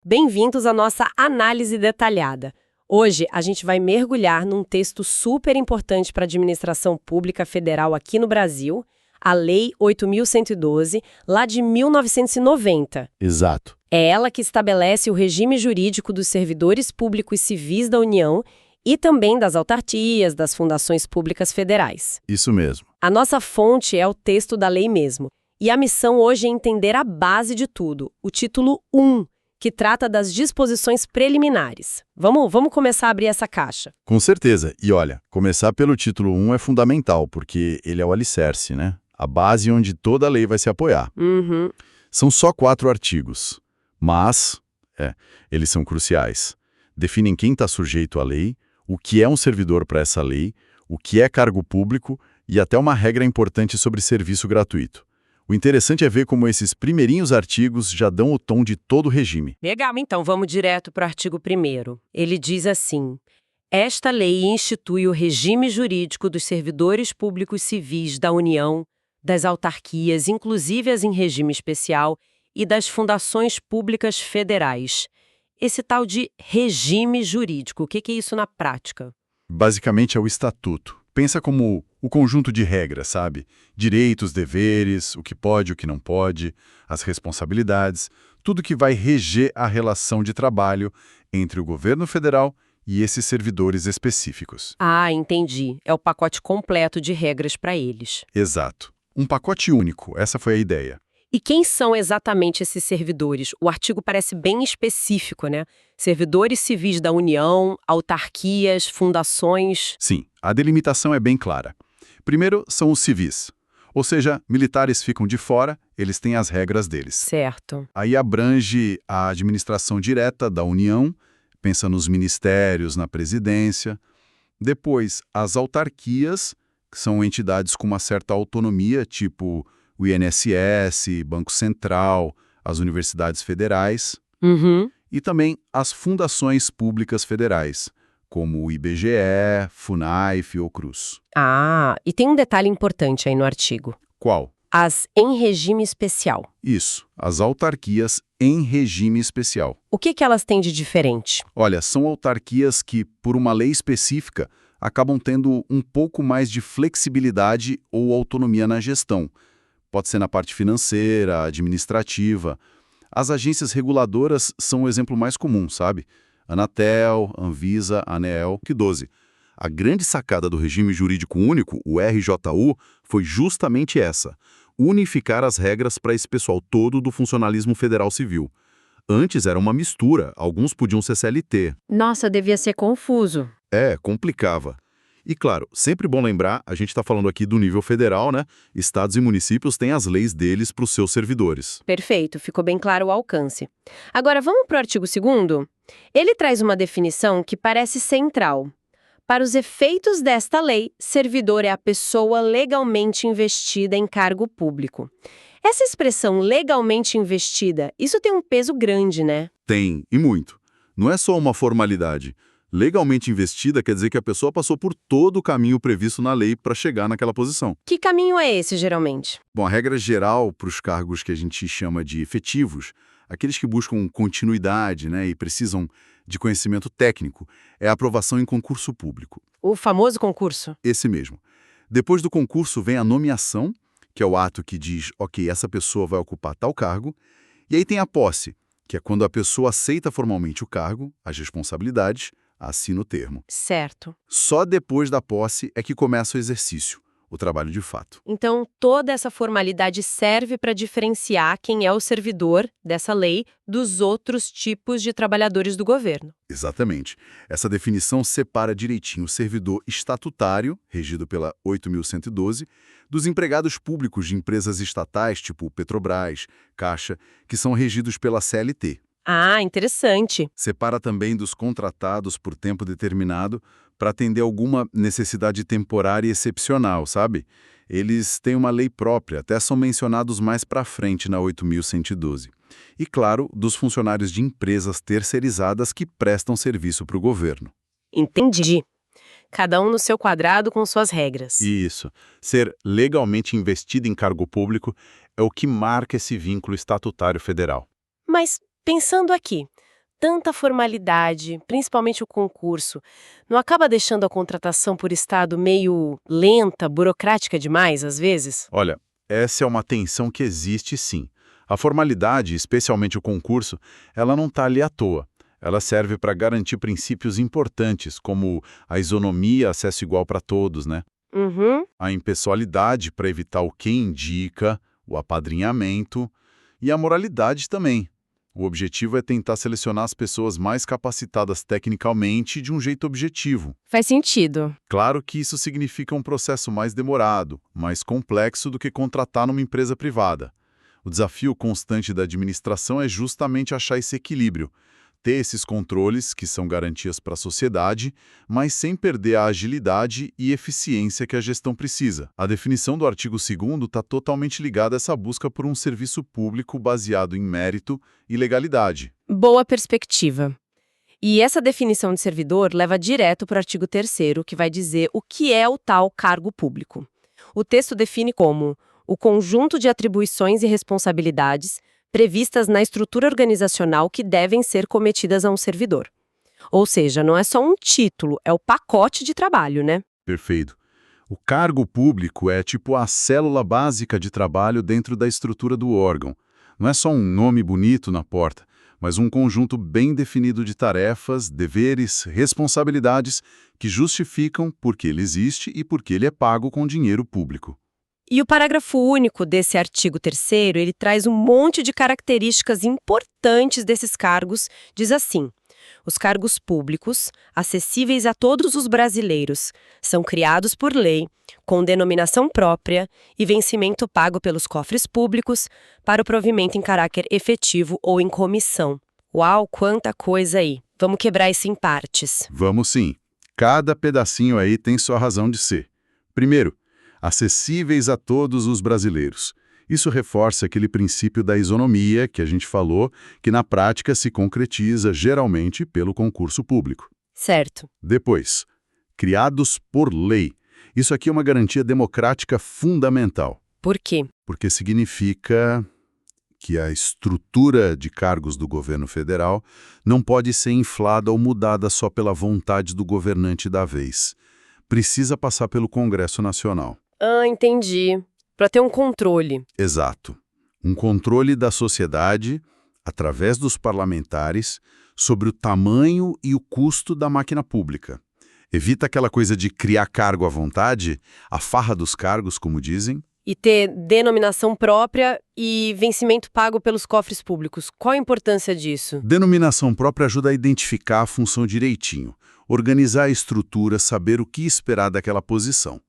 Bem-vindos à nossa análise detalhada. Hoje a gente vai mergulhar num texto super importante para a administração pública federal aqui no Brasil, a Lei 8.112, lá de 1990. Exato. É ela que estabelece o regime jurídico dos servidores públicos civis da União e também das autarquias, das fundações públicas federais. Isso mesmo. A nossa fonte é o texto da lei mesmo. E a missão hoje é entender a base de tudo, o título 1, que trata das disposições preliminares. Vamos começar a abrir essa caixa. Com certeza. E olha, começar pelo título 1 é fundamental, porque ele é o alicerce, né? A base onde toda a lei vai se apoiar. São só 4 artigos, mas eles são cruciais. Definem quem está sujeito à lei, o que é um servidor para essa lei, o que é cargo público e até uma regra importante sobre serviço gratuito. O interessante é ver como esses primeirinhos artigos já dão o tom de todo o regime. Legal, então vamos direto para o artigo 1º. Ele diz assim: esta lei institui o regime jurídico dos servidores públicos civis da União, das autarquias, inclusive as em regime especial, e das fundações públicas federais. Esse tal de regime jurídico, o que é isso na prática? Basicamente é o estatuto. Pensa como o conjunto de regras, sabe? Direitos, deveres, o que pode, o que não pode, as responsabilidades, tudo que vai reger a relação de trabalho entre o governo federal e esses servidores específicos. Ah, entendi. É o pacote completo de regras para eles. Exato. Um pacote único, essa foi a ideia. E quem são exatamente esses servidores? O artigo parece bem específico, né? Servidores civis da União, autarquias, fundações... Sim, a delimitação é bem clara. Primeiro são os civis, ou seja, militares ficam de fora, eles têm as regras deles. Certo. Aí abrange a administração direta da União, pensa nos ministérios, na presidência. Depois, as autarquias, que são entidades com uma certa autonomia, tipo o INSS, Banco Central, as universidades federais. E também as fundações públicas federais, como o IBGE, FUNAIF ou CRUZ. Ah, e tem um detalhe importante aí no artigo. Qual? As em regime especial. Isso, as autarquias em regime especial. O que elas têm de diferente? Olha, são autarquias que, por uma lei específica, acabam tendo um pouco mais de flexibilidade ou autonomia na gestão. Pode ser na parte financeira, administrativa. As agências reguladoras são o exemplo mais comum, sabe? Anatel, Anvisa, ANEEL, que 12. A grande sacada do regime jurídico único, o RJU, foi justamente essa: unificar as regras para esse pessoal todo do funcionalismo federal civil. Antes era uma mistura, alguns podiam ser CLT. Nossa, devia ser confuso. Complicava. E claro, sempre bom lembrar, a gente está falando aqui do nível federal, né? Estados e municípios têm as leis deles para os seus servidores. Perfeito, ficou bem claro o alcance. Agora, vamos para o artigo 2º? Ele traz uma definição que parece central. Para os efeitos desta lei, servidor é a pessoa legalmente investida em cargo público. Essa expressão legalmente investida, isso tem um peso grande, né? Tem, e muito. Não é só uma formalidade. Legalmente investida quer dizer que a pessoa passou por todo o caminho previsto na lei para chegar naquela posição. Que caminho é esse, geralmente? Bom, a regra geral para os cargos que a gente chama de efetivos, aqueles que buscam continuidade, né, e precisam de conhecimento técnico, é a aprovação em concurso público. O famoso concurso? Esse mesmo. Depois do concurso vem a nomeação, que é o ato que diz, ok, essa pessoa vai ocupar tal cargo, e aí tem a posse, que é quando a pessoa aceita formalmente o cargo, as responsabilidades, assina o termo. Certo. Só depois da posse é que começa o exercício, o trabalho de fato. Então, toda essa formalidade serve para diferenciar quem é o servidor dessa lei dos outros tipos de trabalhadores do governo. Exatamente. Essa definição separa direitinho o servidor estatutário, regido pela 8.112, dos empregados públicos de empresas estatais, tipo Petrobras, Caixa, que são regidos pela CLT. Ah, interessante. Separa também dos contratados por tempo determinado para atender alguma necessidade temporária e excepcional, sabe? Eles têm uma lei própria, até são mencionados mais para frente na 8.112. E, claro, dos funcionários de empresas terceirizadas que prestam serviço para o governo. Entendi. Cada um no seu quadrado com suas regras. Isso. Ser legalmente investido em cargo público é o que marca esse vínculo estatutário federal. Mas, pensando aqui, tanta formalidade, principalmente o concurso, não acaba deixando a contratação por estado meio lenta, burocrática demais, às vezes? Olha, essa é uma tensão que existe sim. A formalidade, especialmente o concurso, ela não está ali à toa. Ela serve para garantir princípios importantes, como a isonomia, acesso igual para todos, né? Uhum. A impessoalidade para evitar o quem indica, o apadrinhamento e a moralidade também. O objetivo é tentar selecionar as pessoas mais capacitadas tecnicamente de um jeito objetivo. Faz sentido. Claro que isso significa um processo mais demorado, mais complexo do que contratar numa empresa privada. O desafio constante da administração é justamente achar esse equilíbrio, ter esses controles, que são garantias para a sociedade, mas sem perder a agilidade e eficiência que a gestão precisa. A definição do artigo 2º está totalmente ligada a essa busca por um serviço público baseado em mérito e legalidade. Boa perspectiva. E essa definição de servidor leva direto para o artigo 3º, que vai dizer o que é o tal cargo público. O texto define como o conjunto de atribuições e responsabilidades previstas na estrutura organizacional que devem ser cometidas a um servidor. Ou seja, não é só um título, é o pacote de trabalho, né? Perfeito. O cargo público é tipo a célula básica de trabalho dentro da estrutura do órgão. Não é só um nome bonito na porta, mas um conjunto bem definido de tarefas, deveres, responsabilidades que justificam por que ele existe e por que ele é pago com dinheiro público. E o parágrafo único desse artigo 3º, ele traz um monte de características importantes desses cargos. Diz assim: os cargos públicos, acessíveis a todos os brasileiros, são criados por lei, com denominação própria e vencimento pago pelos cofres públicos para o provimento em caráter efetivo ou em comissão. Uau, quanta coisa aí! Vamos quebrar isso em partes. Vamos sim. Cada pedacinho aí tem sua razão de ser. Primeiro, acessíveis a todos os brasileiros. Isso reforça aquele princípio da isonomia que a gente falou, que na prática se concretiza geralmente pelo concurso público. Certo. Depois, criados por lei. Isso aqui é uma garantia democrática fundamental, Por quê? porque significa que a estrutura de cargos do governo federal não pode ser inflada ou mudada só pela vontade do governante da vez. Precisa passar pelo Congresso Nacional. Ah, entendi. Para ter um controle. Exato. Um controle da sociedade, através dos parlamentares, sobre o tamanho e o custo da máquina pública. Evita aquela coisa de criar cargo à vontade, a farra dos cargos, como dizem. E ter denominação própria e vencimento pago pelos cofres públicos. Qual a importância disso? Denominação própria ajuda a identificar a função direitinho, organizar a estrutura, saber o que esperar daquela posição.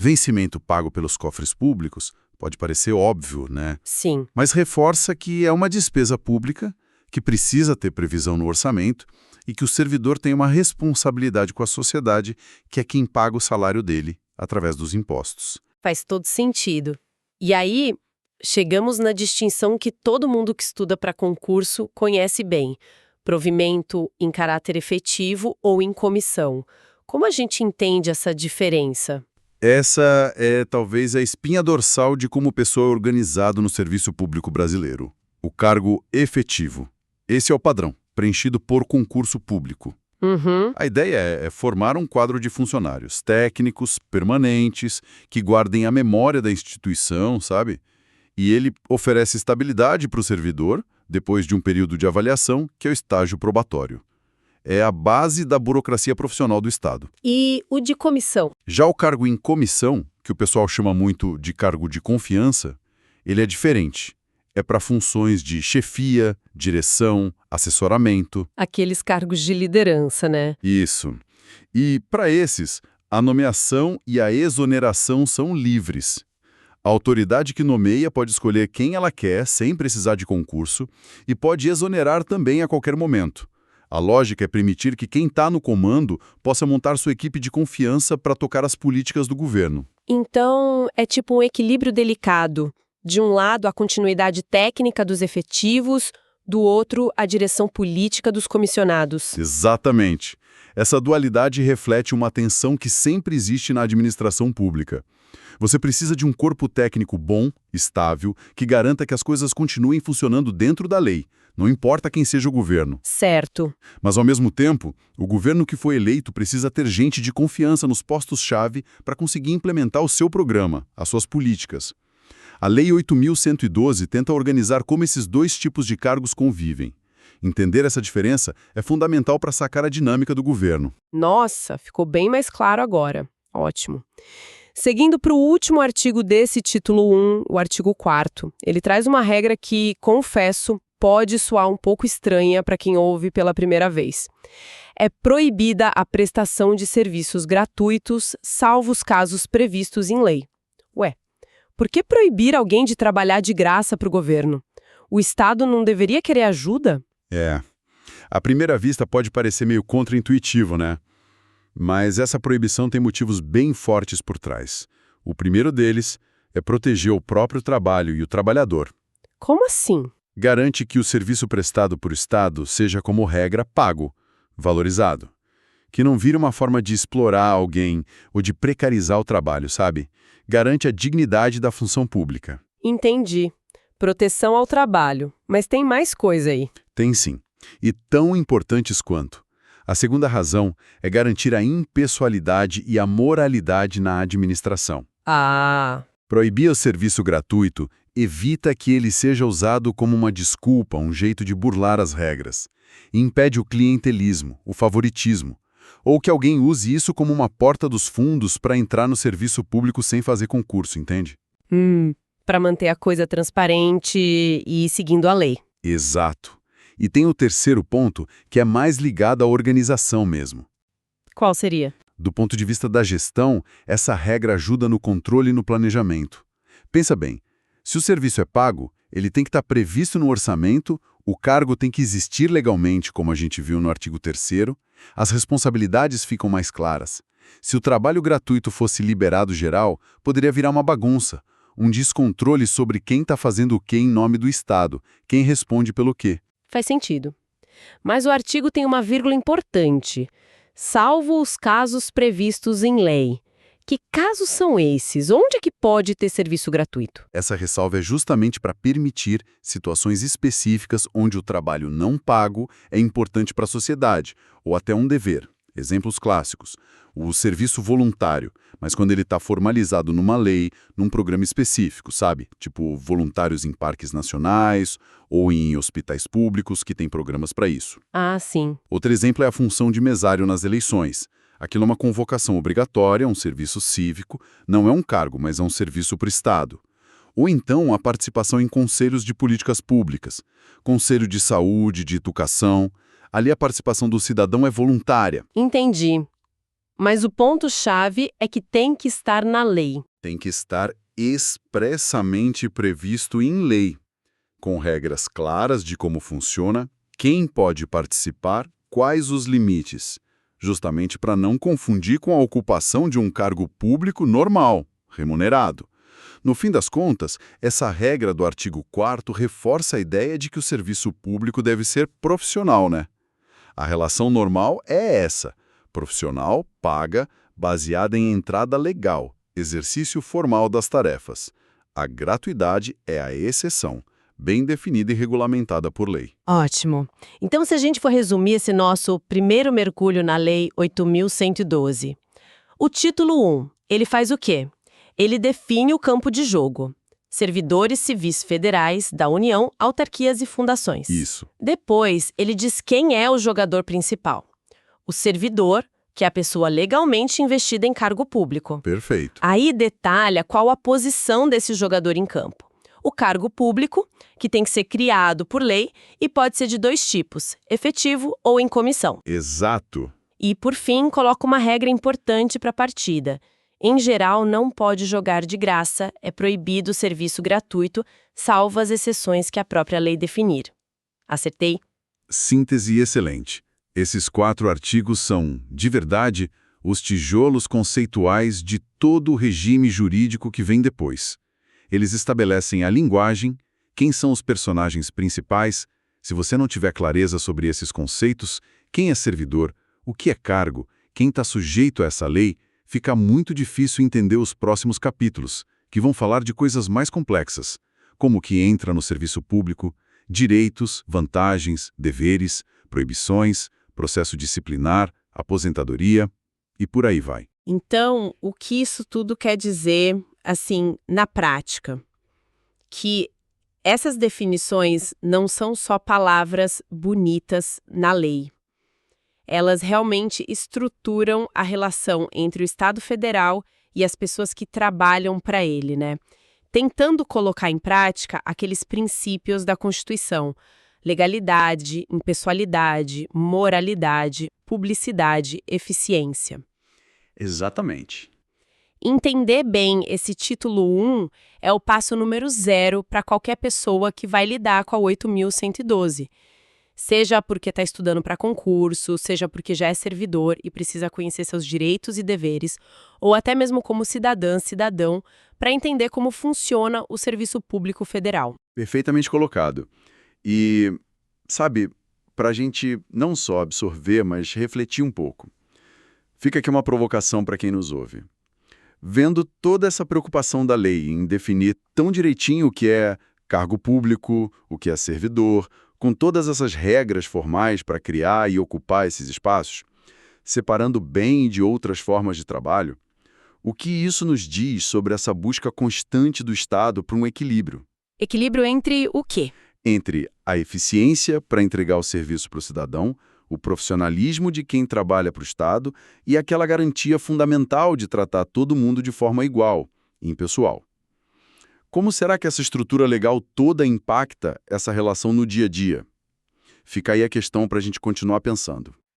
Vencimento pago pelos cofres públicos pode parecer óbvio, né? Sim. Mas reforça que é uma despesa pública, que precisa ter previsão no orçamento e que o servidor tem uma responsabilidade com a sociedade, que é quem paga o salário dele através dos impostos. Faz todo sentido. E aí, chegamos na distinção que todo mundo que estuda para concurso conhece bem. Provimento em caráter efetivo ou em comissão. Como a gente entende essa diferença? Essa é talvez a espinha dorsal de como pessoa é organizado no serviço público brasileiro. O cargo efetivo. Esse é o padrão, preenchido por concurso público. Uhum. A ideia é formar um quadro de funcionários técnicos, permanentes, que guardem a memória da instituição, sabe? E ele oferece estabilidade para o servidor, depois de um período de avaliação, que é o estágio probatório. É a base da burocracia profissional do Estado. E o de comissão? Já o cargo em comissão, que o pessoal chama muito de cargo de confiança, ele é diferente. É para funções de chefia, direção, assessoramento. Aqueles cargos de liderança, né? Isso. E, para esses, a nomeação e a exoneração são livres. A autoridade que nomeia pode escolher quem ela quer, sem precisar de concurso, e pode exonerar também a qualquer momento. A lógica é permitir que quem está no comando possa montar sua equipe de confiança para tocar as políticas do governo. Então, é tipo um equilíbrio delicado. De um lado, a continuidade técnica dos efetivos, do outro, a direção política dos comissionados. Exatamente. Essa dualidade reflete uma tensão que sempre existe na administração pública. Você precisa de um corpo técnico bom, estável, que garanta que as coisas continuem funcionando dentro da lei, não importa quem seja o governo. Certo. Mas, ao mesmo tempo, o governo que foi eleito precisa ter gente de confiança nos postos-chave para conseguir implementar o seu programa, as suas políticas. A Lei 8.112 tenta organizar como esses dois tipos de cargos convivem. Entender essa diferença é fundamental para sacar a dinâmica do governo. Nossa, ficou bem mais claro agora. Ótimo. Seguindo para o último artigo desse título 1, o artigo 4º, ele traz uma regra que, confesso, pode soar um pouco estranha para quem ouve pela primeira vez. É proibida a prestação de serviços gratuitos, salvo os casos previstos em lei. Ué, por que proibir alguém de trabalhar de graça para o governo? O Estado não deveria querer ajuda? À primeira vista pode parecer meio contraintuitivo, né? Mas essa proibição tem motivos bem fortes por trás. O primeiro deles é proteger o próprio trabalho e o trabalhador. Como assim? Garante que o serviço prestado por Estado seja, como regra, pago, valorizado. Que não vire uma forma de explorar alguém ou de precarizar o trabalho, sabe? Garante a dignidade da função pública. Entendi. Proteção ao trabalho. Mas tem mais coisa aí. Tem sim. E tão importantes quanto. A segunda razão é garantir a impessoalidade e a moralidade na administração. Proibir o serviço gratuito evita que ele seja usado como uma desculpa, um jeito de burlar as regras. E impede o clientelismo, o favoritismo. Ou que alguém use isso como uma porta dos fundos para entrar no serviço público sem fazer concurso, entende? Para manter a coisa transparente e seguindo a lei. Exato. E tem o terceiro ponto, que é mais ligado à organização mesmo. Qual seria? Do ponto de vista da gestão, essa regra ajuda no controle e no planejamento. Pensa bem, se o serviço é pago, ele tem que estar previsto no orçamento, o cargo tem que existir legalmente, como a gente viu no artigo 3º, as responsabilidades ficam mais claras. Se o trabalho gratuito fosse liberado geral, poderia virar uma bagunça, um descontrole sobre quem está fazendo o quê em nome do Estado, quem responde pelo quê. Faz sentido. Mas o artigo tem uma vírgula importante. Salvo os casos previstos em lei. Que casos são esses? Onde é que pode ter serviço gratuito? Essa ressalva é justamente para permitir situações específicas onde o trabalho não pago é importante para a sociedade, ou até um dever. Exemplos clássicos. O serviço voluntário, mas quando ele está formalizado numa lei, num programa específico, sabe? Tipo voluntários em parques nacionais ou em hospitais públicos que têm programas para isso. Sim. Outro exemplo é a função de mesário nas eleições. Aquilo é uma convocação obrigatória, um serviço cívico, não é um cargo, mas é um serviço para o Estado. Ou então a participação em conselhos de políticas públicas, conselho de saúde, de educação. Ali a participação do cidadão é voluntária. Entendi. Mas o ponto-chave é que tem que estar na lei. Tem que estar expressamente previsto em lei, com regras claras de como funciona, quem pode participar, quais os limites, justamente para não confundir com a ocupação de um cargo público normal, remunerado. No fim das contas, essa regra do artigo 4º reforça a ideia de que o serviço público deve ser profissional, né? A relação normal é essa. Profissional, paga, baseada em entrada legal, exercício formal das tarefas. A gratuidade é a exceção, bem definida e regulamentada por lei. Ótimo. Então, se a gente for resumir esse nosso primeiro mergulho na Lei 8.112, o título 1, ele faz o quê? Ele define o campo de jogo. Servidores civis federais da União, autarquias e fundações. Isso. Depois, ele diz quem é o jogador principal. O servidor, que é a pessoa legalmente investida em cargo público. Perfeito. Aí detalha qual a posição desse jogador em campo. O cargo público, que tem que ser criado por lei e pode ser de dois tipos, efetivo ou em comissão. Exato. E, por fim, coloca uma regra importante para a partida. Em geral, não pode jogar de graça, é proibido o serviço gratuito, salvo as exceções que a própria lei definir. Acertei? Síntese excelente. Esses 4 artigos são, de verdade, os tijolos conceituais de todo o regime jurídico que vem depois. Eles estabelecem a linguagem, quem são os personagens principais. Se você não tiver clareza sobre esses conceitos, quem é servidor, o que é cargo, quem está sujeito a essa lei, fica muito difícil entender os próximos capítulos, que vão falar de coisas mais complexas, como o que entra no serviço público, direitos, vantagens, deveres, proibições, processo disciplinar, aposentadoria e por aí vai. Então, o que isso tudo quer dizer, assim, na prática? Que essas definições não são só palavras bonitas na lei. Elas realmente estruturam a relação entre o Estado federal e as pessoas que trabalham para ele, né? Tentando colocar em prática aqueles princípios da Constituição: legalidade, impessoalidade, moralidade, publicidade, eficiência. Exatamente. Entender bem esse título 1 é o passo número 0 para qualquer pessoa que vai lidar com a 8.112. Seja porque está estudando para concurso, seja porque já é servidor e precisa conhecer seus direitos e deveres, ou até mesmo como cidadão, para entender como funciona o serviço público federal. Perfeitamente colocado. E, sabe, para a gente não só absorver, mas refletir um pouco. Fica aqui uma provocação para quem nos ouve. Vendo toda essa preocupação da lei em definir tão direitinho o que é cargo público, o que é servidor, com todas essas regras formais para criar e ocupar esses espaços, separando bem de outras formas de trabalho, o que isso nos diz sobre essa busca constante do Estado por um equilíbrio? Equilíbrio entre o quê? Entre a eficiência para entregar o serviço para o cidadão, o profissionalismo de quem trabalha para o Estado e aquela garantia fundamental de tratar todo mundo de forma igual, impessoal. Como será que essa estrutura legal toda impacta essa relação no dia a dia? Fica aí a questão para a gente continuar pensando.